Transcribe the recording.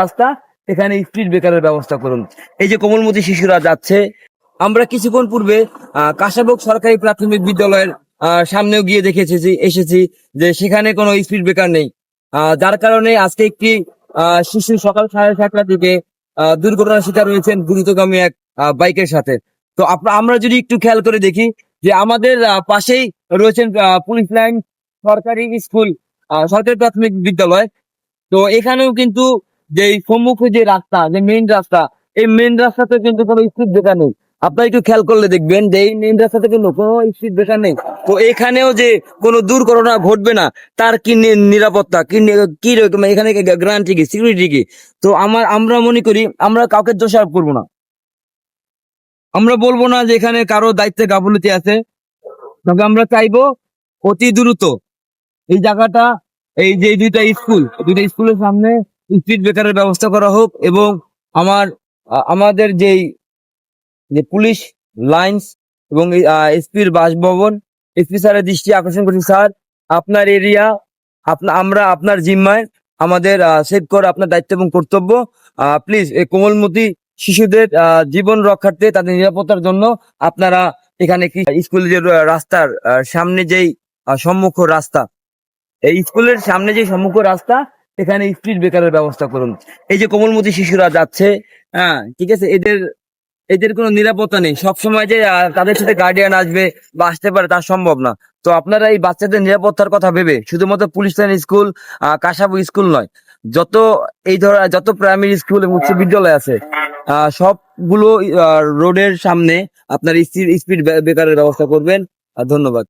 রাস্তা, এখানে স্পিড ব্রেকারের ব্যবস্থা করুন। এই যে কোমলমতি শিশুরা যাচ্ছে, আমরা কিছুক্ষণ পূর্বে কাশাবক সরকারি প্রাথমিক বিদ্যালয়ের সামনেও গিয়ে এসেছি যে সেখানে কোনো স্পিড ব্রেকার নেই, যার কারণে আজকে একটি শিশু সকাল 7:30টার দিকে দুর্ঘটনার শিকার হয়েছেন দ্রুতগামী এক বাইকের সাথে। তো আমরা যদি একটু খেয়াল করে দেখি যে আমাদের পাশেই রয়েছেন পুলিশ লাইন সরকারি স্কুল, সরকারি প্রাথমিক বিদ্যালয়। তো এখানেও কিন্তু যে সম্মুখে যে রাস্তা, যে মেইন রাস্তা, এই মেইন রাস্তাতে কিন্তু কোনো স্পিড ব্রেকার নেই। আপনারা একটু খেয়াল করলে দেখবেন যে এই মেইন রাস্তাতে কিন্তু কোনো স্পিড ব্রেকার নেই। তো এখানেও যে কোনো দুর্ঘটনা ঘটবে না তার কি নিরাপত্তা কি রকম, এখানে গ্যারান্টি কি, সিকিউরিটি কি? তো আমরা মনে করি আমরা কাউকে দোষারোপ করবো না, আমরা বলবো না যে এখানে কারো দায়িত্বে গাফিলতি আছে, তবে আমরা চাইবো অতি দ্রুত এই জায়গাটা, এই যে দুইটা স্কুলের সামনে স্পিড ব্রেকারের ব্যবস্থা করা হোক। এবং আমাদের যে পুলিশ লাইন্স এবং এসপির বাসভবন, এসপি স্যারের দৃষ্টি আকর্ষণ করছি, স্যার আপনার এরিয়া, আমরা আপনার জিম্মায়, আমাদের সেভ করা আপনার দায়িত্ব এবং কর্তব্য। প্লিজ এই কোমলমতি শিশুদের জীবন রক্ষার্থে, তাদের নিরাপত্তার জন্য আপনারা এখানে কি স্কুলের যে রাস্তার সামনে যেই সম্মুখ রাস্তা, এই স্কুলের সামনে যে সম্মুখ রাস্তা, এখানে স্পিড ব্রেকারের ব্যবস্থা করুন। এই যে কোমলমতি শিশুরা যাচ্ছে, হ্যাঁ ঠিক আছে, এদের এদের কোনো নিরাপত্তা নেই। সবসময় যে তাদের সাথে গার্ডিয়ান আসবে বা আসতে পারে তা সম্ভব না। তো আপনারা এই বাচ্চাদের নিরাপত্তার কথা ভেবে, শুধুমাত্র পুলিশ লাইন স্কুল, কাশাবু স্কুল নয়, যত যত প্রাইমারি স্কুল এবং উচ্চ বিদ্যালয় আছে, সবগুলো রোডের সামনে আপনার স্পিড ব্রেকারের ব্যবস্থা করবেন। ধন্যবাদ।